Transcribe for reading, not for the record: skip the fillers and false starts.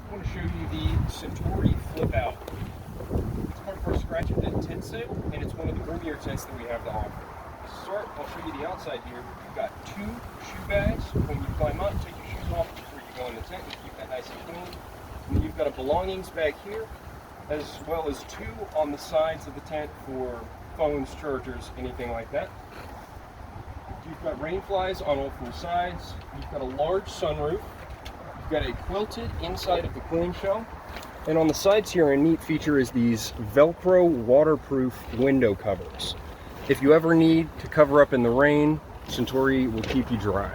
I want to show you the Centori flip out. It's part of our scratch and dent tent set, and it's one of the roomier tents that we have to offer. To start, I'll show you the outside here. You've got 2 shoe bags. When you climb up, take your shoes off before you go in the tent and keep that nice and clean. And then you've got a belongings bag here, as well as 2 on the sides of the tent for phones, chargers, anything like that. You've got rain flies on all 4 sides. You've got a large sunroof. You've got a quilted inside of the cooling shell. And on the sides here, a neat feature is these Velcro waterproof window covers. If you ever need to cover up in the rain, Centori will keep you dry.